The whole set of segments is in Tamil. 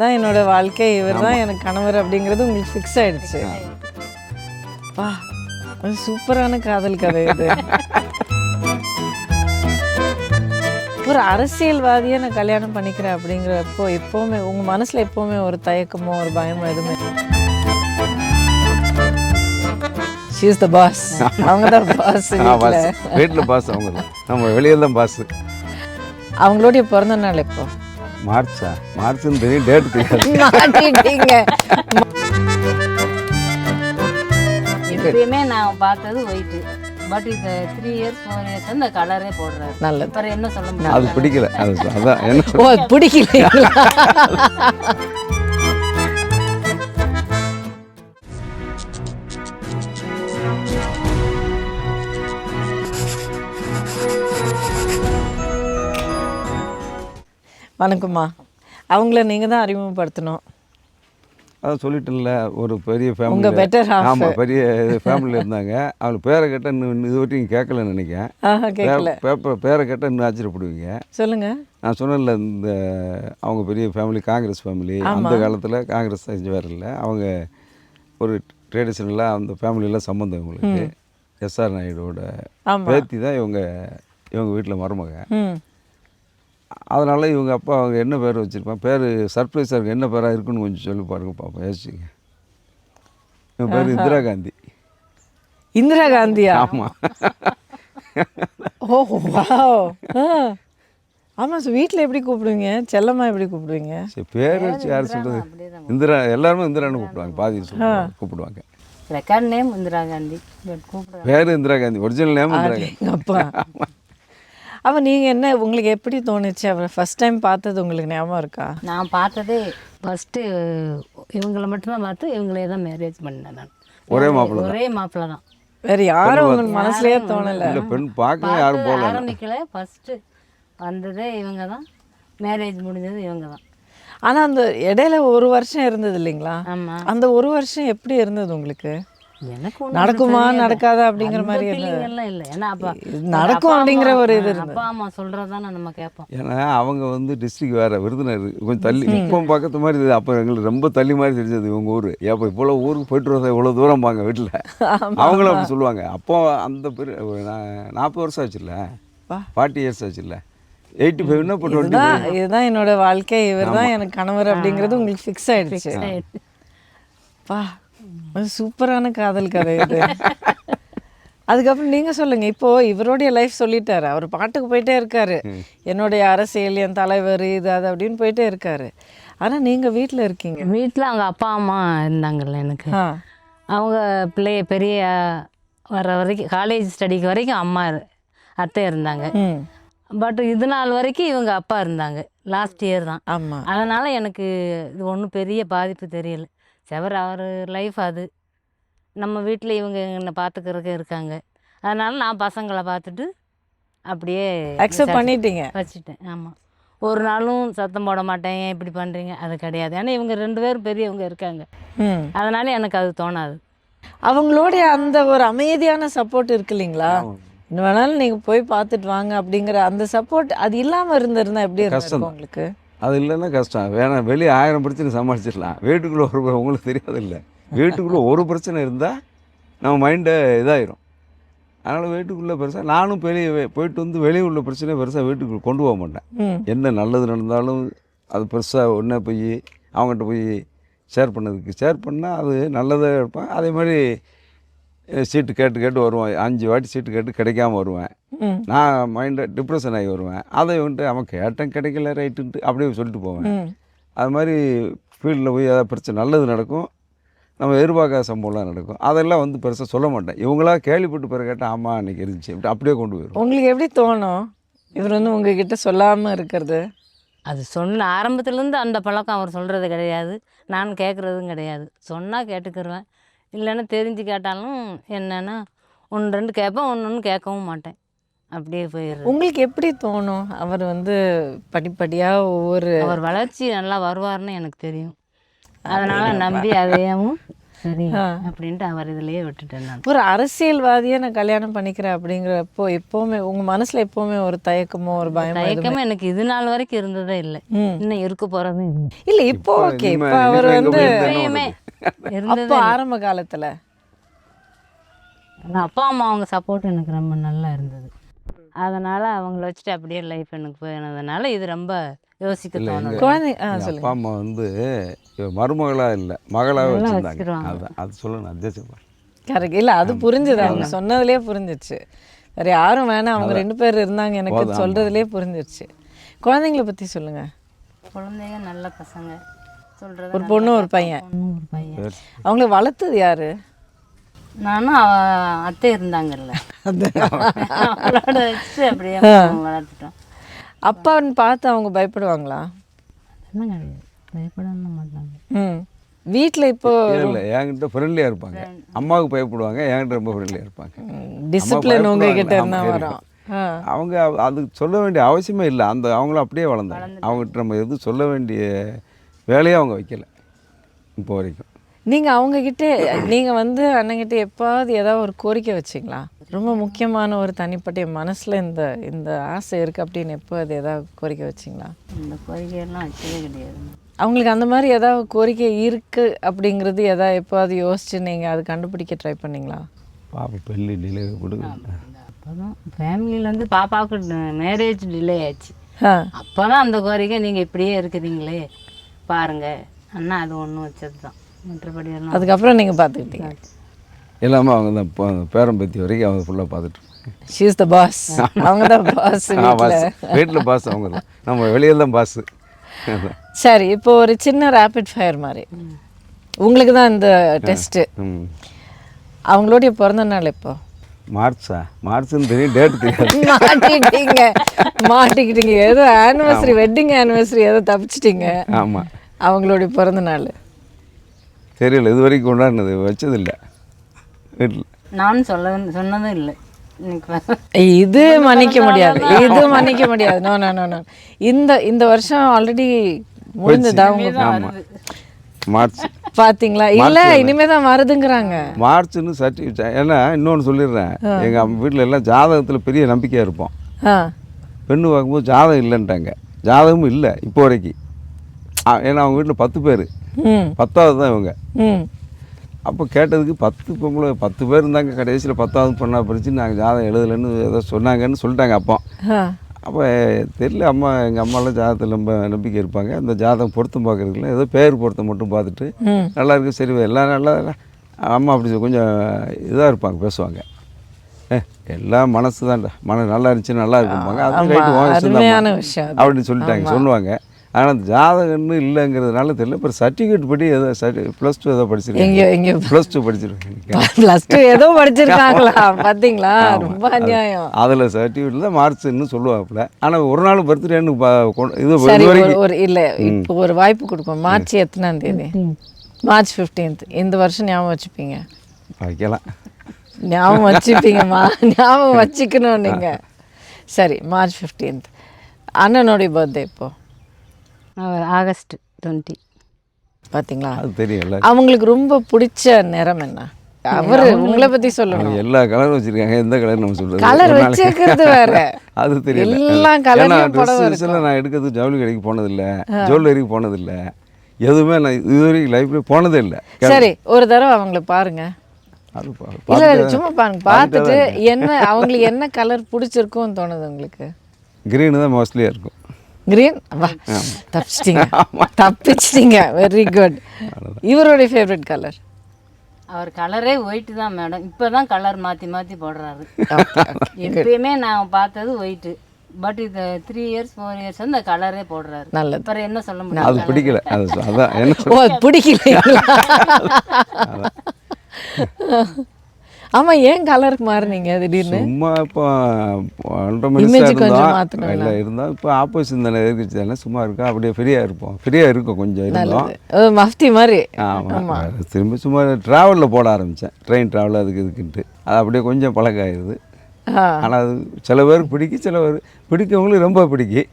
தான் என்னோட வாழ்க்கை, இவர் தான் எனக்கு கணவர் அப்படிங்கிறது உங்களுக்கு ஃபிக்ஸ் ஆயிடுச்சு. வா, அது சூப்பரான காதல் கதை இது. ஒரு அரசியல்வாதியை நான் கல்யாணம் பண்ணிக்கிறேன் அப்படிங்கிறப்போ எப்போவுமே உங்கள் மனசில் எப்போவுமே ஒரு தயக்கமோ ஒரு பயமோ எதுவுமே? She is the boss. அவங்க தான் பாஸ் வீட்டில் பாஸ். அவங்க நம்ம வெளியில் தான் பாஸ். அவங்களுடைய பிறந்த நாள் எப்போ? மார்ச்னு தெரியும், டேட் தெரியாது. மாட்டிட்டீங்க. எப்பயுமே நான் பார்த்தது ஒயிட்டு, பட் இது 3 years 4 years அந்த கலரே போடுறாரு. நல்லது. அப்புறம் என்ன சொல்ல முடியும்? அது பிடிக்கல. அதான் என்ன ஓ, பிடிக்கல. வணக்கம்மா. அவங்கள நீங்கள் தான் அறிமுகப்படுத்தணும். அதான் சொல்லிட்டேன்ல, ஒரு பெரிய உங்கள் ஃபேமிலி. Better half. ஆமாம், பெரிய ஃபேமிலியில் இருந்தாங்க. அவங்க பேரை கேட்டால் இன்னும் இது வரைக்கும் கேட்கலன்னு நினைக்கிறேன். கேட்கல. பேரை கேட்டால் இன்னும் ஆச்சரியப்படுவீங்க. சொல்லுங்கள். நான் சொன்னேன்ல, இந்த அவங்க பெரிய ஃபேமிலி, காங்கிரஸ் ஃபேமிலி. அந்த காலத்தில் காங்கிரஸ் செஞ்சவர் இல்லை. அவங்க ஒரு ட்ரெடிஷ்னலாக அந்த ஃபேமிலியெல்லாம் சம்மந்தம் இவங்களுக்கு. எஸ்ஆர் நாயுடோட பேத்தி தான் இவங்க வீட்டில் மருமக. அதனால் இவங்க அப்பா அவங்க என்ன பேர் வச்சுருப்பாங்க, பேர் சர்ப்ரைஸாக இருக்குது. என்ன பேராக இருக்குன்னு கொஞ்சம் சொல்லி பாருங்க பாப்பா, யோசிச்சுங்க. இவன் பேர் இந்திரா காந்தி. இந்திரா காந்தியா? ஆமாம். ஓ வாவ். ஆமாம் சார், வீட்டில் எப்படி கூப்பிடுவீங்க? செல்லம்மா எப்படி கூப்பிடுவீங்க? சரி, பேர் வச்சு யார் சொல்கிறது? இந்திரா, எல்லாருமே இந்திரான்னு கூப்பிடுவாங்க. பாதி கூப்பிடுவாங்க. Record name Indira Gandhi, but கூப்பிடுறாங்க பேர் இந்திரா காந்தி, ஒரிஜினல் நேம் இந்திரா காந்தி. அப்பா. அப்போ நீங்கள் என்ன, உங்களுக்கு எப்படி தோணுச்சு அவரை ஃபஸ்ட் டைம் பார்த்தது? உங்களுக்கு ஞாபகம் இருக்கா? நான் பார்த்ததே ஃபஸ்ட்டு இவங்களை மட்டும்தான் பார்த்து இவங்களே தான் மேரேஜ் பண்ணேன் நான். ஒரே மாப்பிள்ளை தான். வேறு யாரும் உங்களுக்கு மனசுலேயே தோணலை? இல்லை, பெண் பார்க்க யாரும் போகல. ஆரம்பிக்கல, ஃபஸ்ட்டு வந்ததே இவங்க தான். மேரேஜ் முடிஞ்சது இவங்க தான். ஆனால் அந்த இடையில ஒரு வருஷம் இருந்தது இல்லைங்களா? ஆமாம். அந்த ஒரு வருஷம் எப்படி இருந்தது உங்களுக்கு? எனக்கு நடக்குமா நடக்காதா அப்படிங்கிற மாதிரி எல்லாம் இல்லை. ஏன்னா அப்பா நடக்கும் அப்படிங்கிற ஒரு இது இருந்தது. அப்பா அம்மா சொல்கிறதானே நம்ம கேட்போம். ஏன்னா அவங்க வந்து டிஸ்ட்ரிக்ட் வேறு, விருதுநகர் கொஞ்சம் தள்ளி, இப்போ பக்கத்து மாதிரி இது. அப்போ எங்களுக்கு ரொம்ப தள்ளி மாதிரி தெரிஞ்சது இவங்க ஊர். ஏப்போ இவ்வளோ ஊருக்கு போய்ட்டு வரதா, இவ்வளோ தூரம் பாங்க வீட்டில். அவங்களும் அப்படி சொல்லுவாங்க. அப்போ அந்த பேர் 40 வருஷம் ஆச்சுல்ல, 40 years ஆச்சுல்ல, 85ன்னா இப்போ 20. இதுதான் என்னோட வாழ்க்கை, இவர் தான் எனக்கு கணவர் அப்படிங்கிறது உங்களுக்கு ஃபிக்ஸ் ஆயிடுச்சு. வா, அது சூப்பரான காதல் கதை இது. அதுக்கப்புறம் நீங்கள் சொல்லுங்கள். இப்போது இவருடைய லைஃப் சொல்லிட்டாரு. அவர் பாட்டுக்கு போயிட்டே இருக்காரு, என்னுடைய அரசியல், என் தலைவர், இது அது அப்படின்னு போயிட்டே இருக்காரு. ஆனால் நீங்கள் வீட்டில் இருக்கீங்க. வீட்டில் அவங்க அப்பா அம்மா இருந்தாங்கல்ல எனக்கு. அவங்க பிள்ளைய பெரிய வர வரைக்கும், காலேஜ் ஸ்டடிக்கு வரைக்கும் அம்மா அத்தை இருந்தாங்க. பட் இது நாள் வரைக்கும் இவங்க அப்பா இருந்தாங்க. லாஸ்ட் இயர் தான். ஆமாம். அதனால் எனக்கு இது ஒன்றும் பெரிய பாதிப்பு தெரியல. செவர் அவர் லைஃப் அது. நம்ம வீட்டில் இவங்க என்னை பார்த்துக்கிறதுக்கு இருக்காங்க. அதனால் நான் பசங்களை பார்த்துட்டு அப்படியே அக்செப்ட் பண்ணிட்டீங்க, வச்சுட்டேன். ஆமாம். ஒரு நாளும் சத்தம் போட மாட்டேன், ஏன் இப்படி பண்ணுறீங்க, அது கிடையாது. ஏன்னா இவங்க 2 பேரும் பெரியவங்க இருக்காங்க. அதனால் எனக்கு அது தோணாது. அவங்களுடைய அந்த ஒரு அமைதியான சப்போர்ட் இருக்கு இல்லைங்களா? இன்னும் வேணாலும் நீங்கள் போய் பார்த்துட்டு வாங்க அப்படிங்கிற அந்த சப்போர்ட், அது இல்லாமல் இருந்திருந்தா எப்படி இருக்கும் உங்களுக்கு? அது இல்லைன்னா கஷ்டம். வேணாம், வெளியே 1000 பிரச்சனை சமாளிச்சிடலாம். வீட்டுக்குள்ளே உங்களுக்கு தெரியாது இல்லை, வீட்டுக்குள்ளே ஒரு பிரச்சனை இருந்தால் நம்ம மைண்டை இதாயிரும். அதனால் வீட்டுக்குள்ளே பெருசாக நானும் போயிட்டு வந்து வெளியே உள்ள பிரச்சனையை பெருசாக வீட்டுக்குள்ளே கொண்டு போக மாட்டேன். என்ன நல்லது நடந்தாலும் அது பெருசாக ஒன்றே போய் அவங்ககிட்ட போய் ஷேர் பண்ணால் அது நல்லதாக இருப்பேன். அதே மாதிரி சீட்டு கேட்டு வருவேன். 5 வாட்டி சீட்டு கேட்டு கிடைக்காம வருவேன். நான் மைண்டை டிப்ரெஷன் ஆகி வருவேன். அதை வந்துட்டு அவன் கேட்டேன், கிடைக்கல, ரைட்டுன்ட்டு அப்படியே சொல்லிட்டு போவேன். அது மாதிரி ஃபீல்டில் போய் ஏதாவது பிரச்சனை நல்லது நடக்கும், நம்ம எதிர்பார்க்காத சம்பவம்லாம் நடக்கும். அதெல்லாம் வந்து பெருசாக சொல்ல மாட்டேன். இவங்களா கேள்விப்பட்டு பிறகு கேட்டால் ஆமாம் அன்றைக்கி இருந்துச்சு அப்படியே கொண்டு போயிடும். உங்களுக்கு எப்படி தோணும் இவர் வந்து உங்ககிட்ட சொல்லாமல் இருக்கிறது? அது ஆரம்பத்துலேருந்து அந்த பழக்கம் அவர் சொல்கிறது கிடையாது, நான் கேட்குறதும் கிடையாது. சொன்னால் கேட்டுக்கிடுவேன், இல்லைன்னா தெரிஞ்சு கேட்டாலும் என்னென்னா 1-2 கேட்பேன், 1 கேட்கவும் மாட்டேன், அப்படியே போயிடுறேன். உங்களுக்கு எப்படி தோணும் அவர் வந்து படிப்படியாக அவர் வளர்ச்சி நல்லா வருவார்னு எனக்கு தெரியும். அதனால் நம்பி அதையும் சரி அப்படின்ட்டு அவர் இதுலயே விட்டுட்டேன் நான். ஒரு அரசியல்வாதியை நான் கல்யாணம் பண்ணிக்கிறேன் அப்படிங்கிறப்போ எப்போவுமே உங்க மனசுல எப்போவுமே ஒரு தயக்கமோ ஒரு பயமோ தயக்கமே எனக்கு இது நாள் வரைக்கும் இருந்ததே இல்லை, இன்னும் இருக்க போறதும் இல்லை. இல்லை இப்போ ஓகே இப்போ அவர் வந்து எப்பயுமே இருந்தது. அப்போ ஆரம்ப காலத்துல ஆனா அப்பா அம்மா அவங்க சப்போர்ட் எனக்கு ரொம்ப நல்லா இருந்தது. அதனால அவங்கள வச்சுட்டு அப்படியே லைஃப் எனக்கு போயினதுனால இது ரொம்ப யோசிக்க தோணுது. குழந்தை எங்கள் அப்பா அம்மா வந்து இவ மருமகளாக இல்லை மகளாக வச்சுருந்தாங்க. அதுதான் அது சொல்லணும் அத்தியாசம். கரெக்ட். இல்லை அது புரிஞ்சுது, அவங்க சொன்னதுலேயே புரிஞ்சிச்சு. வேற யாரும் வேணாம், அவங்க 2 பேர் இருந்தாங்க எனக்கு சொல்றதுலேயே புரிஞ்சிருச்சு. குழந்தைங்கள பற்றி சொல்லுங்க. குழந்தைங்க நல்ல பசங்க, சொல்றது ஒரு பொண்ணு ஒரு பையன். ஒரு பையன். அவங்கள வளர்த்தது யாரு? நானும் அத்தை இருந்தாங்கல்ல, அவளோட வச்சு அப்படியே வளர்த்துட்டோம். அப்பான்னு பார்த்து அவங்க பயப்படுவாங்களா? அதெல்லாம் கிடையாது, பயப்படவும் மாட்டாங்க. வீட்டில் இப்போ இல்லை என்கிட்ட ஃப்ரெண்ட்லியாக இருப்பாங்க. அம்மாவுக்கு பயப்படுவாங்க, என்கிட்ட ரொம்ப ஃப்ரெண்ட்லியாக இருப்பாங்க. டிசிப்ளின் உங்ககிட்ட இருந்தால் வரும். அவங்க அது சொல்ல வேண்டிய அவசியமே இல்லை. அந்த அவங்களும் அப்படியே வளர்ந்தாங்க. அவங்ககிட்ட நம்ம எதுவும் சொல்ல வேண்டிய வேலையை அவங்க வைக்கல இப்போ வரைக்கும். நீங்கள் அவங்கக்கிட்ட நீங்கள் வந்து அண்ணங்கிட்ட எப்பாவது ஏதாவது ஒரு கோரிக்கை வச்சிங்களா? ரொம்ப முக்கியமான ஒரு தனிப்பட்ட என் மனசில் இந்த இந்த ஆசை இருக்குது அப்படின்னு எப்போ அது ஏதாவது கோரிக்கை வச்சிங்களா? இந்த கோரிக்கையெல்லாம் வச்சதே கிடையாது. அவங்களுக்கு அந்த மாதிரி ஏதாவது கோரிக்கை இருக்குது அப்படிங்கிறது எதாவது எப்போது யோசிச்சு நீங்கள் அது கண்டுபிடிக்க ட்ரை பண்ணிங்களா? பாப்பா பெல்லி டிலே கொடுங்க. அப்போ தான் ஃபேமிலியிலேருந்து பாப்பாவுக்கு மேரேஜ் டிலே ஆச்சு. அப்போ தான் அந்த கோரிக்கை நீங்கள் இப்படியே இருக்கிறீங்களே பாருங்கள் அண்ணா, அது ஒன்று வச்சது தான். மற்றபடி எல்லாம் அதுக்கப்புறம் நீங்கள் பார்த்துக்கிட்டீங்க எல்லாமே அவங்க தான். பேரம்பத்தி வரைக்கும் அவங்க ஃபுல்லாக பார்த்துட்டு ஷீ இஸ் த பாஸ். அவங்க தான் பாஸ். வீட்டில் பாஸ் அவங்க தான், நம்ம வெளியில் தான் பாஸு. சரி, இப்போ ஒரு சின்ன ரேபிட் ஃபயர் மாதிரி உங்களுக்கு தான் இந்த டெஸ்ட்டு. அவங்களுடைய பிறந்த நாள் எப்போ? மார்ச்னு தெரியும், டேட் தெரியாது. மாட்டிக்கிட்டீங்க ஏதோ ஆனிவர்சரி, வெட்டிங் ஆனிவர்சரி ஏதோ தப்பிச்சிட்டிங்க. ஆமாம், அவங்களுடைய பிறந்த நாள் தெரியல, இது வரைக்கும் கொண்டாடினது வச்சதில்லை வீட்டில். நானும் சொன்னதும் இல்லை. இது மன்னிக்க முடியாது, இது மன்னிக்க முடியாது. No no no no. இந்த வருஷம் ஆல்ரெடி முடிஞ்சதா உங்களுக்கு? மார்ச் பார்த்தீங்களா? இல்லை இனிமே தான் வருதுங்கிறாங்க. மார்ச்னு சர்டிஃபிகேட். ஏன்னா இன்னொன்று சொல்லிடுறேன், எங்கள் வீட்டில் எல்லாம் ஜாதகத்தில் பெரிய நம்பிக்கையாக இருப்போம். பெண்ணு பார்க்கும்போது ஜாதகம் இல்லைன்ட்டாங்க. ஜாதகமும் இல்லை இப்போ வரைக்கும். ஏன்னா அவங்க வீட்டில் 10 பேர், 10வது தான் இவங்க. அப்போ கேட்டதுக்கு 10 பேர் இருந்தாங்க. கடைசியில் 10வது பொண்ணாக பிரித்து நாங்கள் ஜாதகம் எழுதலைன்னு ஏதோ சொன்னாங்கன்னு சொல்லிட்டாங்க. அப்போ தெரியல, எங்கள் அம்மாலாம் ஜாதகத்தில் ரொம்ப நம்பிக்கை இருப்பாங்க. அந்த ஜாதகம் பொருத்தம் பார்க்குறதுல ஏதோ பேர் பொருத்தம் மட்டும் பார்த்துட்டு நல்லா இருக்குது, சரி எல்லாம் நல்லா அம்மா அப்படி கொஞ்சம் இதாக இருப்பாங்க, பேசுவாங்க. எல்லாம் மனசு தான்டா, நல்லா இருந்துச்சு நல்லா இருக்கும்பாங்க. அது ரைட்டு விஷயம் அப்படின்னு சொல்லிட்டாங்க, சொல்லுவாங்க. ஆனால் அந்த ஜாதகம்னு இல்லைங்கிறதுனால தெரியல. இப்போ சர்டிஃபிகேட் படி ஏதோ +2 ஏதோ படிச்சிருக்கேன். +2 படிச்சிருக்கேன். +2 ஏதோ படிச்சிருக்காங்களா? பார்த்தீங்களா, ரொம்ப அநியாயம். அதில் சர்டிஃபிகேட்டில் தான் மார்ச்னு சொல்லுவாப்புல. ஆனால் ஒரு நாள் பர்த்டேன்னு ஒரு இல்லை, இப்போ ஒரு வாய்ப்பு கொடுப்போம். மார்ச் எத்தனாம் தேதி? March 15th. இந்த வருஷம் ஞாபகம் வச்சுப்பீங்க? வைக்கலாம், ஞாபகம் வச்சுப்பீங்கம்மா, ஞாபகம் வச்சுக்கணும் நீங்கள். சரி, மார்ச் 15th. அண்ணனுடைய பர்த்டே இப்போ ஆகஸ்ட் 20. பார்த்தீங்களா, அது தெரியல. அவங்களுக்கு ரொம்ப பிடிச்ச நிறம் என்ன? அவர் உங்களை பற்றி சொல்லணும். எல்லா கலரும் வச்சுருக்காங்க, எந்த கலர் நம்ம சொல்கிறது? கலர் வச்சுக்கிறது வேற, அது தெரியல. எல்லாம் கலர். நான் எடுக்கிறதுக்கு ஜவுளி கடைக்கு போனதில்லை, ஜுவல்லரிக்கு போனதில்லை, எதுவுமே நான் இது வரைக்கும் லைஃப்ல போனதே இல்லை. சரி, ஒரு தடவை அவங்கள பாருங்க. இல்லை சும்மா பாருங்க, பார்த்துட்டு என்ன அவங்களுக்கு என்ன கலர் பிடிச்சிருக்கும்னு தோணுது உங்களுக்கு? கிரீனு தான் மோஸ்ட்லியாக இருக்கும். கிரீன்? வா, தப்பிச்சிட்டிங்க. Very good. இவருடைய ஃபேவரட் கலர்? அவர் கலரே ஒயிட்டு தான் மேடம். இப்போ தான் கலர் மாற்றி போடுறாரு. எப்பயுமே நான் பார்த்தது ஒயிட்டு. பட் இது 3 years 4 years அந்த கலரே போடுறாரு. நல்லது. அப்புறம் என்ன சொல்ல முடியும்? அது பிடிக்கல. அதான் என்ன? ஓ, பிடிக்கல. ஆமாம், ஏன் கலருக்கு மாறினீங்க திடீர்னு? சும்மா இப்போ 1.5 மணி இல்லை இருந்தால் இப்போ ஆப்போசிட் தானே எதிர்கட்சி தானே, சும்மா இருக்கா, அப்படியே ஃப்ரீயாக இருக்கும் கொஞ்சம் இருந்தோம். மஃப்தி மாதிரி. ஆமாம், திரும்ப சும்மா ட்ராவலில் போட ஆரம்பித்தேன். ட்ரெயின் ட்ராவல் அதுக்கு இதுக்குன்ட்டு அது அப்படியே கொஞ்சம் பழக்கம் ஆயிடுது. ஆனால் அது சில பேருக்கு பிடிக்கும், சில பேர் பிடிக்கவங்களுக்கு ரொம்ப பிடிக்கும்,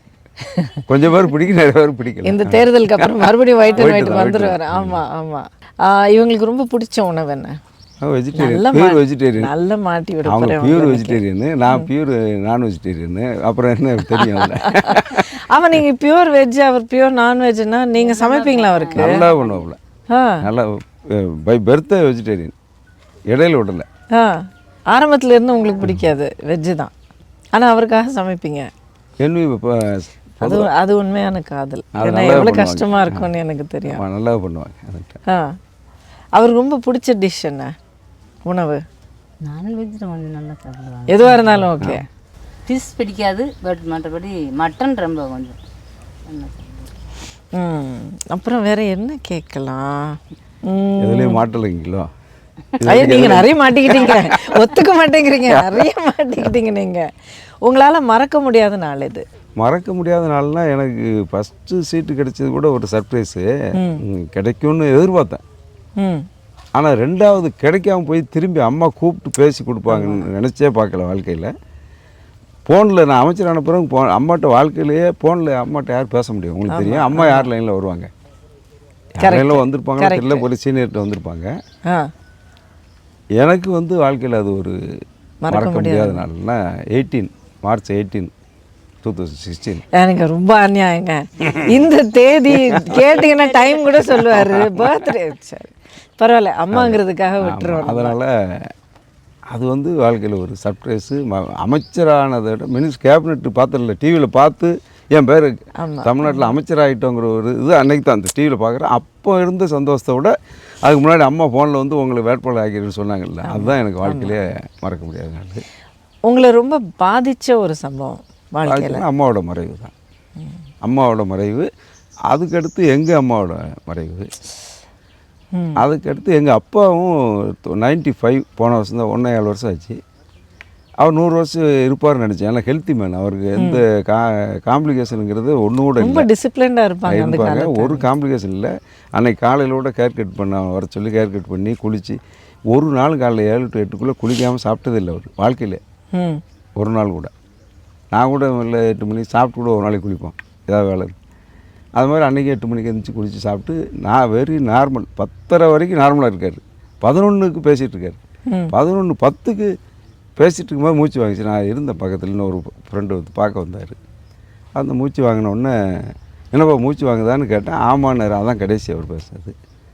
கொஞ்சம் பேர் பிடிக்கும், நிறைய பேர் பிடிக்கும். இந்த தேர்தலுக்கு அப்புறம் மறுபடியும் ஒயிட் அண்ட் ஒயிட் வந்துடுவார். ஆமாம் ஆமாம். இவங்களுக்கு ரொம்ப பிடிச்ச உணவு என்ன? Vegetarian, pure vegetarian. நல்ல மாட்டி விட அவங்க பியூர் வெஜிடேரியனு, நான் பியூர் நான் வெஜிடேரியனு. அப்புறம் என்ன தெரியும் அதில். அவன் நீங்கள் பியூர் வெஜ், அவர் பியூர் நான்வெஜ்னா நீங்கள் சமைப்பீங்களா அவருக்கு? நல்லா பண்ணுவாப்புல. நல்லா பை பர்த்தே வெஜிடேரியன், இடையில விடலை. ஆரம்பத்தில் இருந்து உங்களுக்கு பிடிக்காது, வெஜ்ஜு தான், ஆனால் அவருக்காக சமைப்பீங்க. அது உண்மையான காதல். ஏன்னா எவ்வளோ கஷ்டமாக இருக்கும்னு எனக்கு தெரியும். நல்லா பண்ணுவாங்க. அவருக்கு ரொம்ப பிடிச்ச டிஷ் என்ன உணவு? நான்வெஜ் கொஞ்சம் நல்லா சாப்பிடுவாங்க, எதுவாக இருந்தாலும் ஓகே. ஃபிஷ் பிடிக்காது, பட் மற்றபடி மட்டன் ரொம்ப கொஞ்சம் நல்லா சாப்பிடுவாங்க. அப்புறம் வேற என்ன கேட்கலாம்? எதுலேயும் மாட்டலைங்களோ? ஐயா நீங்கள் நிறைய மாட்டிக்கிட்டீங்க, ஒத்துக்க மாட்டேங்கிறீங்க, நிறைய மாட்டிக்கிட்டீங்க நீங்கள். உங்களால் மறக்க முடியாத நாள் இது? மறக்க முடியாத நாள்னா எனக்கு ஃபஸ்ட்டு சீட்டு கிடைச்சது கூட ஒரு சர்ப்ரைஸு. கிடைக்கும்னு எதிர்பார்த்தேன். ஆனால் ரெண்டாவது கிடைக்காம போய் திரும்பி அம்மா கூப்பிட்டு பேசி கொடுப்பாங்கன்னு நினச்சே பார்க்கல வாழ்க்கையில். ஃபோனில் நான் அமைச்சரான பிறகு அம்மாட்ட வாழ்க்கையிலேயே ஃபோனில் அம்மாட்ட யார் பேச முடியும்? உங்களுக்கு தெரியும், அம்மா யார் லைனில் வருவாங்க, லைனில் வந்திருப்பாங்க, தெரியல, ஒரு சீனியர்கிட்ட வந்திருப்பாங்க. எனக்கு வந்து வாழ்க்கையில் அது ஒரு மறக்க முடியாத நாள்னா மார்ச் 18, 2016. எனக்கு ரொம்ப அநியாயங்க, இந்த தேதி கேட்டிங்கன்னா டைம் கூட சொல்லுவார், பர்த்டே. சரி பரவாயில்ல, அம்மாங்கிறதுக்காக விட்டுருவோம். அதனால் அது வந்து வாழ்க்கையில் ஒரு சர்ப்ரைஸு. அமைச்சரானதை விட கேபினெட்டு பார்த்ததில்ல, டிவியில் பார்த்து என் பேர் தமிழ்நாட்டில் அமைச்சராகிட்டோங்கிற ஒரு இது அன்னைக்கு தான் அந்த டிவியில் பார்க்குறேன். அப்போ இருந்த சந்தோஷத்தை விட அதுக்கு முன்னாடி அம்மா ஃபோனில் வந்து உங்களை வேட்பாளர் ஆகிடுன்னு சொன்னாங்கல்ல, அதுதான் எனக்கு வாழ்க்கையிலே மறக்க முடியாத நாள். உங்களை ரொம்ப பாதித்த ஒரு சம்பவம் வாழ்க்கையில்? அம்மாவோட மறைவு தான். அம்மாவோட மறைவு, அதுக்கடுத்து எங்கள் அம்மாவோட மறைவு, அதுக்கடுத்து எங்கள் அப்பாவும் 95 போன வருஷம் தான், 1.25 வருஷம் ஆச்சு. அவர் 100 வருஷம் இருப்பார்னு நினச்சேன். ஏன்னா ஹெல்த்தி மேன், அவருக்கு எந்த காம்ப்ளிகேஷனுங்கிறது ஒன்று கூட ரொம்ப டிசிப்ளின்டாக இருப்பாங்க. ஒரு காம்ப்ளிகேஷன் இல்லை. அன்னைக்கு காலையில் கூட கேர் கட் பண்ண வர சொல்லி கேர் கட் பண்ணி குளித்து, ஒரு நாள் காலையில் 7 to 8க்குள்ளே குளிக்காமல் சாப்பிட்டதில்லை அவர் வாழ்க்கையில், ஒரு நாள் கூட. நான் கூட இல்லை 8 மணிக்கு சாப்பிட்டு கூட ஒரு நாளைக்கு குளிப்போம், ஏதாவது வேலை. அது மாதிரி அன்றைக்கி 8 மணிக்கு எழுந்திரிச்சு குளித்து சாப்பிட்டு நான் வெரி நார்மல் 10:30 வரைக்கும் நார்மலாக இருக்கார். 11க்கு பேசிகிட்டு இருக்கார். 11:10க்கு பேசிகிட்டு இருக்கும்போது மூச்சு வாங்கிச்சு. நான் இருந்த பக்கத்தில் இன்னொரு ஃப்ரெண்டு வந்து பார்க்க வந்தார். அந்த மூச்சு வாங்கினோடனே என்னப்பா மூச்சு வாங்குதான்னு கேட்டேன். ஆமான்னாரு. அதான் கடைசி அவர் பேசுறது.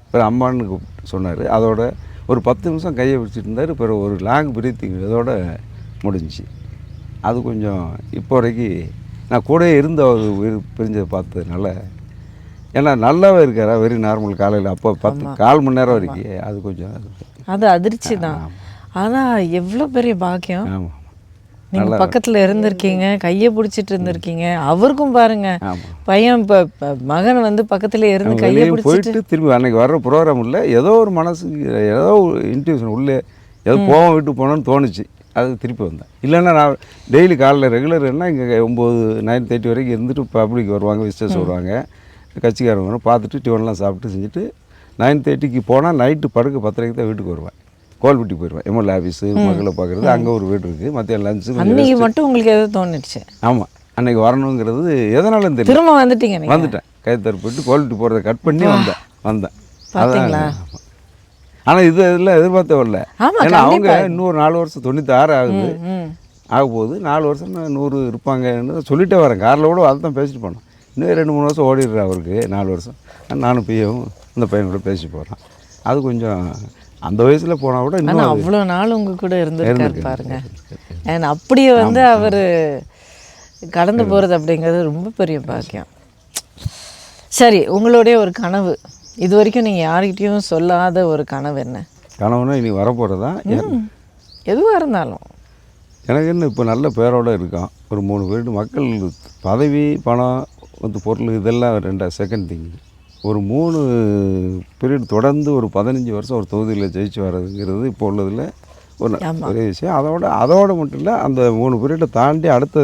பிறகு அம்மான்னு கூப்பிட்டு சொன்னார். அதோட ஒரு 10 நிமிஷம் கையை பிடிச்சிட்டு இருந்தார். பிறகு ஒரு லாங் பிரீத்திங் இதோட முடிஞ்சிச்சு. அது கொஞ்சம் இப்போ வரைக்கும் நான் கூட இருந்த ஒரு உயிர் பிரிஞ்சதை பார்த்ததுனால, ஏன்னா நல்லாவே இருக்காரா, வெரி நார்மல். காலையில் அப்போ 4 மணி நேரம் வரைக்கும் அது கொஞ்சம் அது அதிர்ச்சி தான். ஆனால் எவ்வளோ பெரிய பாக்கியம். ஆமாம், நீங்கள் பக்கத்தில் இருந்திருக்கீங்க, கையை பிடிச்சிட்டு இருந்திருக்கீங்க. அவருக்கும் பாருங்க, பையன் இப்போ மகன் வந்து பக்கத்தில் இருந்து கையை போயிட்டு திரும்பி அன்னைக்கு வர்ற ப்ரோக்ராம் இல்லை, ஏதோ ஒரு மனசுக்கு ஏதோ ஒரு இன்ட்யூஷன் உள்ளே ஏதோ போவோம் விட்டு போனோன்னு தோணுச்சு. அது திருப்பி வந்தேன். இல்லைன்னா நான் டெய்லி காலையில் ரெகுலர்னா இங்கே 9-9:30 வரைக்கும் இருந்துட்டு பப்ளிக் வருவாங்க, விசிட்டர்ஸ் வருவாங்க, கட்சிக்காரங்க வரும், பார்த்துட்டு டிஃபன்லாம் சாப்பிட்டு செஞ்சுட்டு 9:30க்கு போனால் நைட்டு படுக்க 10:30க்கு தான் வீட்டுக்கு வருவேன். கோல்பட்டி போயிடுவேன். எம்எல்ஏ ஆஃபீஸு மக்களை பார்க்குறது, அங்கே ஒரு வீடு இருக்குது. மத்தியானம் லஞ்சு அன்றைக்கி மட்டும் உங்களுக்கு எதாவது தோணுச்சு? ஆமாம், அன்றைக்கி வரணுங்கிறது எதனாலும் தெரியும். திரும்ப வந்துட்டீங்க? வந்துட்டேன். கைத்தறி போயிட்டு கோல்பட்டி போகிறத கட் பண்ணி வந்தேன். பார்த்தீங்களா? ஆனால் இதில் எதிர்பார்த்த வரல. ஏன்னா அவங்க இன்னொரு 4 வருஷம் 96 ஆகுது, ஆக போகுது. 4 வருஷம் 100 இருப்பாங்கன்னு சொல்லிட்டே வரேன். காரில் கூட அதை தான் பேசிட்டு போனோம். இன்னும் 2-3 வருஷம் ஓடிடுறேன் அவருக்கு. 4 வருஷம் நானும் பிஏவும் இந்த பையன் கூட பேசி போகிறேன். அது கொஞ்சம் அந்த வயசில் போனால் கூட இன்னும் அவ்வளோ நாள் உங்கள் கூட இருந்திருக்காரு பாருங்க. ஏன்னா அப்படியே வந்து அவர் கடந்து போகிறது அப்படிங்கிறது ரொம்ப பெரிய பாக்கியம். சரி, உங்களுடைய ஒரு கனவு, இது வரைக்கும் நீங்கள் யார்கிட்டையும் சொல்லாத ஒரு கனவு என்ன? கனவுனா இனி வரப்போகிறதா? எதுவாக இருந்தாலும். எனக்கு என்ன, இப்போ நல்ல பேரோடு இருக்கோம். ஒரு 3 பேர் மக்கள், பதவி பணம் வந்து பொருள் இதெல்லாம் செகண்ட் திங். ஒரு 3 பீரியட் தொடர்ந்து ஒரு 15 வருஷம் ஒரு தொகுதியில் ஜெயிச்சு வர்றதுங்கிறது இப்போ உள்ளதில் ஒரு பெரிய விஷயம். அதோட மட்டும் இல்லை, அந்த 3 பீரியட்டை தாண்டி அடுத்த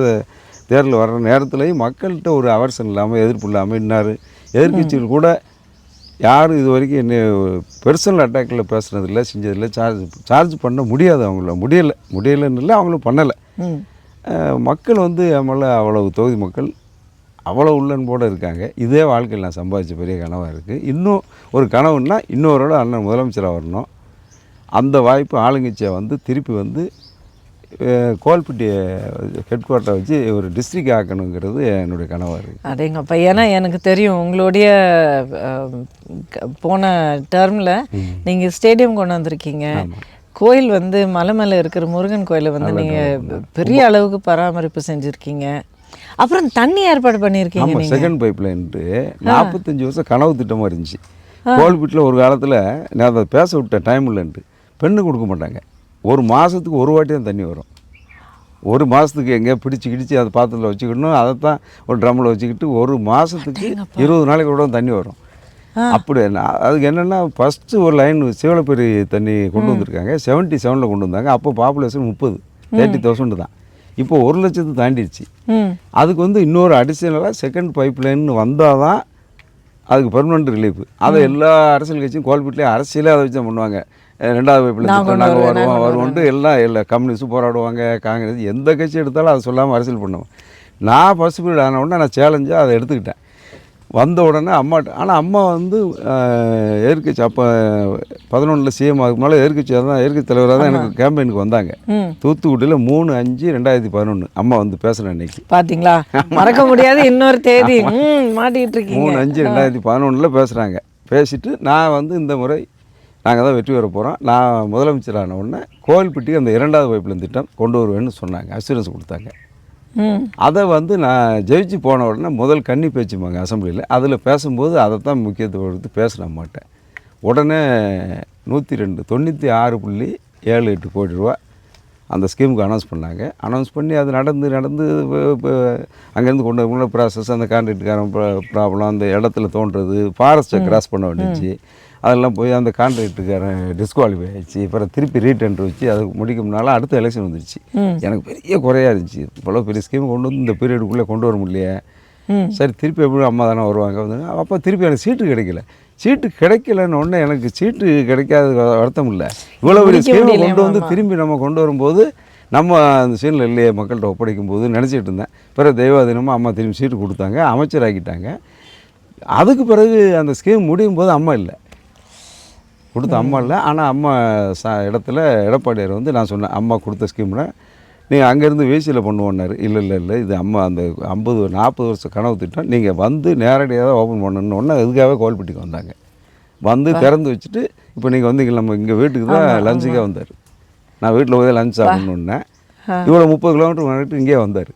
தேர்தல் வர்ற நேரத்துலையும் மக்கள்கிட்ட ஒரு அவர்சன் இல்லாமல், எதிர்ப்பு இல்லாமல், இன்னார் எதிர்கட்சிகள் கூட யாரும் இது வரைக்கும் என்ன பெர்சனல் அட்டாக்கில் பேசுனதில்லை, செஞ்சதில்லை. சார்ஜ் பண்ண முடியாது, அவங்கள முடியலைன்னு இல்லை, அவங்களும் பண்ணலை. மக்கள் வந்து நம்மள அவ்வளவு தொகுதி மக்கள் அவ்வளோ உள்ளன்போடு இருக்காங்க. இதே வாழ்க்கையில் நான் சம்பாதிச்ச பெரிய கனவாக இருக்குது. இன்னும் ஒரு கனவுன்னா இன்னொருட அண்ணன் முதலமைச்சராக வரணும். அந்த வாய்ப்பு ஆளுங்கட்சியை வந்து திருப்பி வந்து கோல்பட்டி ஹெட் குவார்ட்டரை வச்சு ஒரு டிஸ்ட்ரிக்ட் ஆக்கணுங்கிறது என்னுடைய கனவாக இருக்குது. அடேங்கப்பா, ஏன்னா எனக்கு தெரியும் உங்களுடைய போன டேர்மில் நீங்கள் ஸ்டேடியம் கொண்டு வந்திருக்கீங்க. கோயில் வந்து மலை மேலே இருக்கிற முருகன் கோயிலை வந்து நீங்கள் பெரிய அளவுக்கு பராமரிப்பு செஞ்சுருக்கீங்க. அப்புறம் தண்ணி ஏற்பாடு பண்ணியிருக்கீங்க. ஆமாம், செகண்ட் பைப் லைன்ட்டு 45 வருஷம் கனவு திட்டமாக இருந்துச்சு. கோல்பட்டியில் ஒரு காலத்தில் நான் அதை பேச விட்டேன், டைம் இல்லைன்ட்டு. பெண்ணு கொடுக்க மாட்டாங்க. ஒரு மாதத்துக்கு ஒரு வாட்டி தான் தண்ணி வரும். ஒரு மாதத்துக்கு எங்கேயா பிடிச்சி அதை பாத்திரத்தில் வச்சுக்கிடணும். அதை தான் ஒரு ட்ரம்மில் வச்சுக்கிட்டு ஒரு மாதத்துக்கு 20 நாளைக்கு கூட தண்ணி வரும். அப்படி அதுக்கு என்னென்னா ஃபஸ்ட்டு ஒரு லைன் சிவலப்பேரி தண்ணி கொண்டு வந்திருக்காங்க. 77 கொண்டு வந்தாங்க. அப்போ பாப்புலேஷன் 30,000 தான். இப்போ 1 லட்சத்தை தாண்டிடுச்சு. அதுக்கு வந்து இன்னொரு அடிஷ்னலாக செகண்ட் பைப் லைன் வந்தால் தான் அதுக்கு பெர்மனண்ட் ரிலீஃப். அதை எல்லா அரசியல் கட்சியும் கோல்பட்டிலே அரசியலே அதை வச்சு தான் பண்ணுவாங்க. 2வது பைப்பில் நாங்கள் வருவோன்ட்டு எல்லா கம்யூனிஸ்ட்டும் போராடுவாங்க. காங்கிரஸ் எந்த கட்சி எடுத்தாலும் அதை சொல்லாமல் அரசியல் பண்ணுவோம். நான் ஃபஸ்ட் பீரியட் ஆன உடனே நான் சேலஞ்சாக அதை எடுத்துக்கிட்டேன். வந்த உடனே அம்மாட்ட, ஆனால் அம்மா வந்து எதிர்கட்சி அப்போ 11 சிஎம் ஆகுது மேலே எதிர்கட்சியாக தான், எதிர்கட்சி தலைவராக தான் எனக்கு கேம்பெயினுக்கு வந்தாங்க. தூத்துக்குடியில் 3/5/2011 அம்மா வந்து பேசுகிறேன் அன்னைக்கு. பார்த்தீங்களா, மறக்க முடியாது இன்னொரு தேதி மாட்டிகிட்டு இருக்கீங்க. 3/5/2011 பேசுகிறாங்க. பேசிட்டு நான் வந்து இந்த முறை நாங்கள் தான் வெற்றி பெற போகிறோம், நான் முதலமைச்சரான உடனே கோவில்பட்டிக்கு அந்த 2வது பைப்லைன் திட்டம் கொண்டு வருவேன்னு சொன்னாங்க, அசூரன்ஸ் கொடுத்தாங்க. அதை வந்து நான் ஜெயிச்சு போன உடனே முதல் கன்னி பேச்சுமாங்க அசம்பிளியில். அதில் பேசும்போது அதை தான் முக்கியத்துவம் எடுத்து பேச மாட்டேன். உடனே 96.78 கோடி ரூபா அந்த ஸ்கீமுக்கு அனௌன்ஸ் பண்ணாங்க. அனௌன்ஸ் பண்ணி அது நடந்து அங்கேருந்து கொண்டு வர ப்ராசஸ், அந்த கான்ட்ராக்டுக்காரன் ப்ராப்ளம், அந்த இடத்துல தோன்றது, ஃபாரஸ்ட்டை கிராஸ் பண்ண வேண்டியச்சு, அதெல்லாம் போய் அந்த கான்ட்ராக்டுக்காரன் டிஸ்குவாலிஃபை ஆகிடுச்சு. அப்புறம் திருப்பி ரீடெண்டர் வச்சு அது முடிக்கும்னால அடுத்த எலெக்ஷன் வந்துடுச்சு. எனக்கு பெரிய குறையாக இருந்துச்சு. இவ்வளோ பெரிய ஸ்கீம் கொண்டு வந்து இந்த பீரியடுக்குள்ளே கொண்டு வர முடியலையே. சரி, திருப்பி எப்படி அம்மா தானே வருவாங்க வந்து. அப்போ திருப்பி எனக்கு சீட்டு கிடைக்கல. சீட்டு கிடைக்கலன்னு ஒன்று எனக்கு சீட்டு கிடைக்காத வருத்தம் இல்லை. இவ்வளோ பெரிய ஸ்கீமை கொண்டு வந்து திரும்பி நம்ம கொண்டு வரும்போது நம்ம அந்த சீனில் இல்லையே மக்கள்கிட்ட ஒப்படைக்கும் போது நினச்சிட்டு இருந்தேன். பிறகு தெய்வாதீனமாக அம்மா திரும்பி சீட்டு கொடுத்தாங்க, அமைச்சராக்கிட்டாங்க. அதுக்கு பிறகு அந்த ஸ்கீம் முடியும் போது அம்மா இல்லை, கொடுத்த அம்மா இல்லை. ஆனால் அம்மா இடத்துல எடப்பாடியார் வந்து நான் சொன்னேன், அம்மா கொடுத்த ஸ்கீமில் நீங்கள் அங்கேருந்து வேசியில் பண்ணுவோன்னாரு. இல்லை இது அம்மா அந்த 40 வருஷம் கனவு திட்டம், நீங்கள் வந்து நேரடியாக தான் ஓப்பன் பண்ணணுன்னு ஒன்று அதுக்காகவே கோவில்பட்டிக்கு வந்தாங்க. வந்து திறந்து வச்சுட்டு இப்போ நீங்கள் வந்து நம்ம இங்கே வீட்டுக்கு தான் லஞ்சுக்காக வந்தார். நான் வீட்டில் போய் லஞ்ச் சாப்பிட்ணுன்னே இவ்வளோ 30 கிலோமீட்டர் வந்துட்டு இங்கே வந்தார்.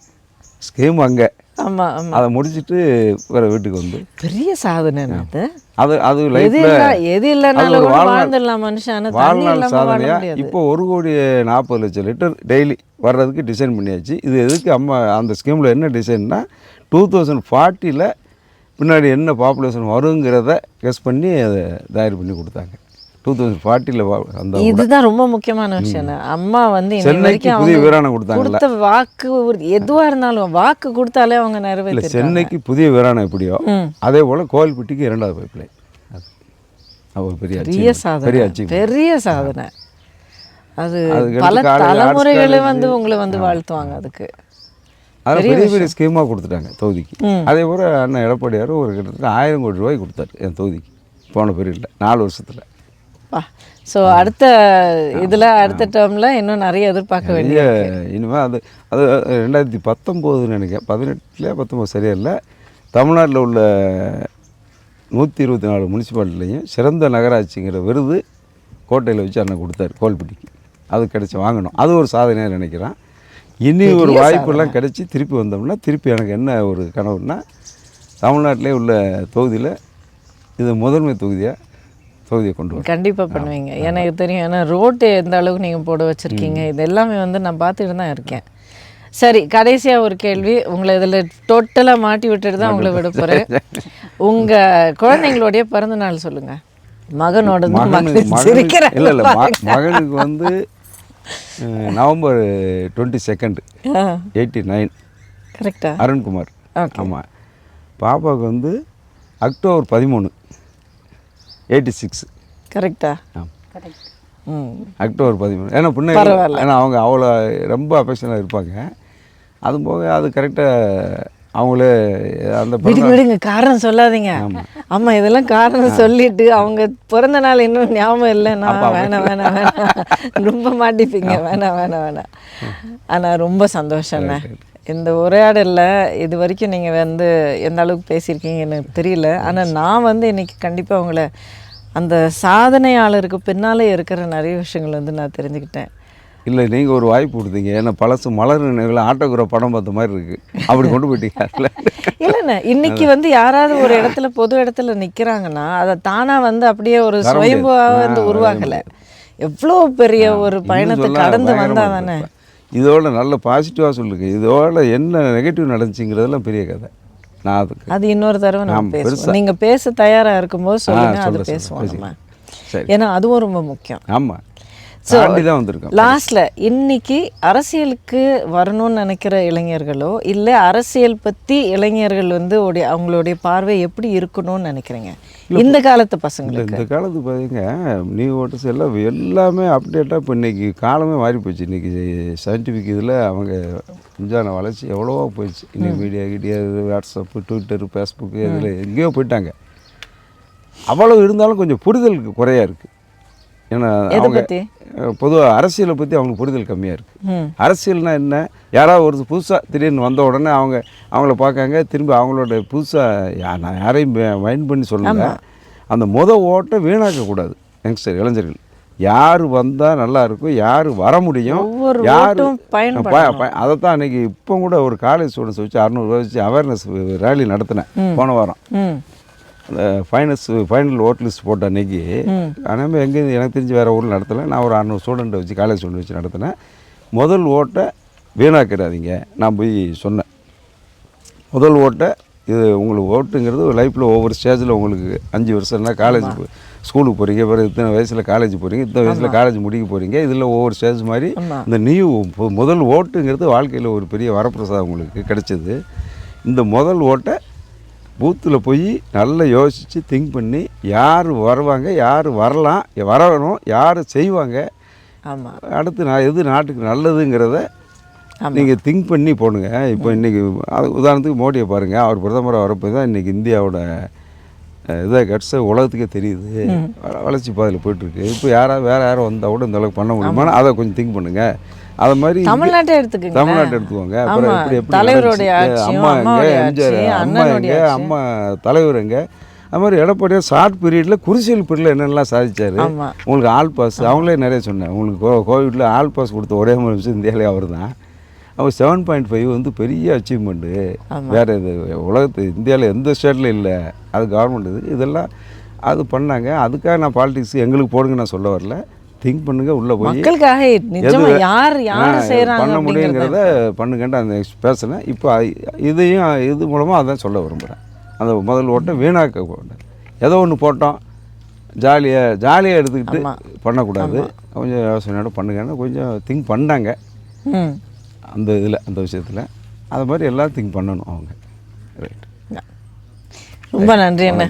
ஸ்கீம் அங்கே அதை முடிச்சுட்டு வேறு வீட்டுக்கு வந்து பெரிய சாதனை. அது லைஃப்பில் வாழ்நாள் சாதனையாக. இப்போ 1,40,00,000 லிட்டர் டெய்லி வர்றதுக்கு டிசைன் பண்ணியாச்சு. இது எதுக்கு அம்மா அந்த ஸ்கீமில் என்ன டிசைன்னா 2040 பின்னாடி என்ன பாப்புலேஷன் வருங்கிறத கெஸ் பண்ணி அதை தயார் பண்ணி கொடுத்தாங்க. 2040 அந்த இதுதான் ரொம்ப முக்கியமான விஷயம். அம்மா வந்து சென்னைக்கு புதிய வீராணம் கொடுத்தாங்கல்ல, வாக்கு எதுவாக இருந்தாலும் வாக்கு கொடுத்தாலே அவங்க நிறைவேற்ற. சென்னைக்கு புதிய வீராணம் எப்படியோ அதே போல் கோவில்பட்டிக்கு 2வது பைப் லைன். அது ஒரு பெரிய சாதனை, பெரிய சாதனை. அது பல தலைமுறைகளை வந்து உங்களை வந்து வாழ்த்துவாங்க. அதுக்கு அதில் பெரிய ஸ்கீமாக கொடுத்துட்டாங்க தொகுதிக்கு. அதே போல் அண்ணன் எடப்பாடியார் ஒரு கிட்டத்தட்ட 1000 கோடி ரூபாய் கொடுத்தாரு என் தொகுதிக்கு போன பீரியடில் 4 வருஷத்தில். ஸோ அடுத்த இதில் அடுத்த டேர்மில் இன்னும் நிறைய எதிர்பார்க்க வேண்டிய இனிமேல் அது 2019 நினைக்கிறேன், 18 சரியா இல்லை, தமிழ்நாட்டில் உள்ள 124 முனிசிபாலிட்டிலையும் சிறந்த நகராட்சிங்கிற விருது கோட்டையில் வச்சு அண்ணன் கொடுத்தாரு கோவில்பட்டிக்கு. அது கிடச்சி வாங்கணும். அது ஒரு சாதனையாக நினைக்கிறேன். இனி ஒரு வாய்ப்பெல்லாம் கிடச்சி திருப்பி வந்தோம்னா திருப்பி எனக்கு என்ன ஒரு கனவுன்னா தமிழ்நாட்டிலே உள்ள தொகுதியில் இது முதன்மை தொகுதியை கொண்டு வர கண்டிப்பாக பண்ணுவீங்க. எனக்கு தெரியும். ஏன்னா ரோட்டு எந்த அளவுக்கு நீங்கள் போட வச்சுருக்கீங்க, இது எல்லாமே வந்து நான் பார்த்துட்டு தான் இருக்கேன். சரி, கடைசியாக ஒரு கேள்வி. உங்களை இதில் டோட்டலாக மாட்டி விட்டுட்டு தான் உங்களை விட போகிறேன். உங்கள் குழந்தைங்களுடைய பிறந்த நாள் சொல்லுங்கள். மகனோட இல்லை மகனுக்கு வந்து நவம்பர் 22 89 கரெக்டா அருண்குமார். ஆமாம். பாப்பாவுக்கு வந்து அக்டோபர் 13 86 கரெக்டா. அக்டோபர் 13. ஏன்னா பின்ன ஏன்னா அவங்க அவ்வளோ ரொம்ப அஃபெக்ஷனாக இருப்பாங்க. அது போக அது கரெக்டாக அவங்களே அந்த விடுங்க விடுங்க, காரணம் சொல்லாதீங்க. ஆமா, இதெல்லாம் காரணம் சொல்லிட்டு அவங்க பிறந்த நாள் இன்னும் ஞாபகம் இல்லைன்னா வேணாம் வேணாம் வேணாம், ரொம்ப மாட்டிப்பீங்க, வேணாம் வேணாம் வேணாம். ஆனால் ரொம்ப சந்தோஷம்ண்ணே இந்த உரையாடலில். இது வரைக்கும் நீங்கள் வந்து எந்த அளவுக்கு பேசியிருக்கீங்க எனக்கு தெரியல. ஆனால் நான் வந்து இன்றைக்கி கண்டிப்பாக உங்களை அந்த சாதனையாளருக்கு பின்னாலே இருக்கிற நிறைய விஷயங்கள் வந்து நான் தெரிஞ்சுக்கிட்டேன். இல்லை, நீங்கள் ஒரு வாய்ப்பு கொடுத்தீங்க. ஏன்னா பழசு மலர் நினைவுகளை ஆட்டோகிராஃப் படம் பார்த்த மாதிரி இருக்குது, அப்படி கொண்டு போயிட்டீங்க. இல்லைண்ணே, இன்னைக்கு வந்து யாராவது ஒரு இடத்துல பொது இடத்துல நிற்கிறாங்கன்னா அதை தானாக வந்து அப்படியே ஒரு சுயம்புவாக வந்து உருவாகலை. எவ்வளோ பெரிய ஒரு பயணத்தை கடந்து வந்தால் தானே. இதோட நல்ல பாசிட்டிவாக சொல்லுங்க. இதோட என்ன நெகட்டிவ் நடந்துச்சுங்கிறதெல்லாம் பெரிய கதை. நான் அது இன்னொரு தடவை நம்ம பேசுவோம். நீங்கள் பேச தயாராக இருக்கும்போது சொல்லுங்கள், அது பேசுவோம் நம்ம. ஏன்னா அதுவும் ரொம்ப முக்கியம். ஆமாம், தாண்டி தான் வந்திருக்கோம். லாஸ்ட்ல இன்னைக்கு அரசியலுக்கு வரணும்னு நினைக்கிற இளைஞர்களோ இல்லை அரசியல் பற்றி இளைஞர்கள் வந்து அவங்களுடைய பார்வை எப்படி இருக்கணும்னு நினைக்கிறீங்க இந்த காலத்து பசங்களுக்கு? இந்த காலத்து பார்த்தீங்க, நியூ ஓட்டர்ஸ் எல்லாம் எல்லாமே அப்டேட்டாக. இப்போ இன்றைக்கி காலமே மாறி போச்சு. இன்றைக்கி சயின்டிஃபிக் இதில் அவங்க விஞ்ஞான வளர்ச்சி எவ்வளோவா போயிடுச்சு. இன்றைக்கி மீடியா கிட்டியா வாட்ஸ்அப்பு ட்விட்டரு ஃபேஸ்புக்கு இதில் எங்கேயோ போயிட்டாங்க. அவ்வளோ இருந்தாலும் கொஞ்சம் புரிதலுக்கு குறையாக இருக்குது. ஏன்னா அவங்க பொதுவாக அரசியலை பற்றி அவங்களுக்கு புரிதல் கம்மியாக இருக்குது. அரசியல்னால் என்ன, யாராவது ஒரு புதுசாக திடீர்னு வந்த உடனே அவங்கள பார்க்காங்க, திரும்பி அவங்களோட புதுசாக நான் யாரையும் மைண்ட் பண்ணி சொல்லலை. அந்த ஓட்டை வீணாக்கக்கூடாது. யங்ஸ்டர் இளைஞர்கள் யார் வந்தால் நல்லா இருக்கும், யார் வர முடியும், யார் அதைத்தான் அன்றைக்கி இப்போ கூட ஒரு காலேஜ் ஸ்டூடெண்ட்ஸ் வச்சு 600 வச்சு அவேர்னஸ் ரேலி நடத்தினேன் போன வாரம். அந்த ஃபைனல் ஓட் லிஸ்ட் போட்ட அன்றைக்கி ஆனால் எங்கேயும் எனக்கு தெரிஞ்சு வேறு ஊரில் நடத்தலை. நான் ஒரு 600 ஸ்டூடெண்ட்டை வச்சு காலேஜ் ஸ்டூடெண்ட் வச்சு நடத்தினேன். முதல் ஓட்டை வீணாக்கிடாதீங்க நான் போய் சொன்னேன். முதல் ஓட்டை இது உங்களுக்கு ஓட்டுங்கிறது லைஃப்பில் ஒவ்வொரு ஸ்டேஜில் உங்களுக்கு 5 வருஷம்னா காலேஜ் ஸ்கூலுக்கு போகிறீங்க, பிறகு இத்தனை வயசில் காலேஜ் போகிறீங்க, இத்தனை வயசில் காலேஜ் முடிக்க போகிறீங்க. இதில் ஒவ்வொரு ஸ்டேஜ் மாதிரி இந்த முதல் ஓட்டுங்கிறது வாழ்க்கையில் ஒரு பெரிய வரப்பிரசாதம் உங்களுக்கு கிடைச்சது. இந்த முதல் ஓட்டை பூத்தில் போய் நல்லா யோசித்து திங்க் பண்ணி யார் வருவாங்க, யார் வரணும், யார் செய்வாங்க, அடுத்து எது நாட்டுக்கு நல்லதுங்கிறத நீங்கள் திங்க் பண்ணி போடுங்க. இப்போ இன்றைக்கி உதாரணத்துக்கு மோடியை பாருங்கள். அவர் பிரதமராக வரப்போ தான் இன்றைக்கி இந்தியாவோட இதை கட்ஸை உலகத்துக்கே தெரியுது, வளர்ச்சி பாதையில் போயிட்டுருக்கு. இப்போ வேறு யாரும் வந்தால் கூட இந்த அளவுக்கு பண்ண முடியுமான்னு அதை கொஞ்சம் திங்க் பண்ணுங்கள். அது மாதிரி தமிழ்நாட்டை எடுத்துக்கோங்க. அப்புறம் எப்படி அம்மா எங்கே, எம்ஜிஆர் அம்மா எங்கே, அம்மா தலைவர் எங்கே, அது மாதிரி எடப்பாடியார் ஷார்ட் பீரியடில் குருசியல் பீரியடில் என்னென்னலாம் சாதிச்சார். உங்களுக்கு ஆல் பாஸ் அவங்களே நிறைய சொன்னேன். உங்களுக்கு கோவிட்டில் ஆல் பாஸ் கொடுத்த ஒரே ஒரு விஷயம் இந்தியாவிலே அவர் தான். அவர் 7.5 வந்து பெரிய அச்சீவ்மெண்ட்டு. வேறு இது இந்தியாவில் எந்த ஸ்டேட்டில் இல்லை. அது கவர்மெண்ட் இதெல்லாம் அது பண்ணாங்க. அதுக்காக நான் பாலிடிக்ஸ் எங்களுக்கு போடுங்க நான் சொல்ல வரல. திங்க் பண்ணுங்க, உள்ளே போய் பண்ண முடியுங்கிறத பண்ணுங்கன்ட்டு அந்த பேசினேன். இப்போ இது மூலமாக அதான் சொல்ல விரும்புகிறேன். அந்த முதல் ஓட்டை வீணாக்க கூடாது. ஏதோ ஒன்று போட்டோம் ஜாலியாக எடுத்துக்கிட்டு பண்ணக்கூடாது. கொஞ்சம் யோசனையோட பண்ணுங்கன்னு கொஞ்சம் திங்க் பண்ணாங்க அந்த அந்த விஷயத்தில். அது மாதிரி எல்லாம் திங்க் பண்ணணும் அவங்க. ரைட், ரொம்ப நன்றி அண்ணா.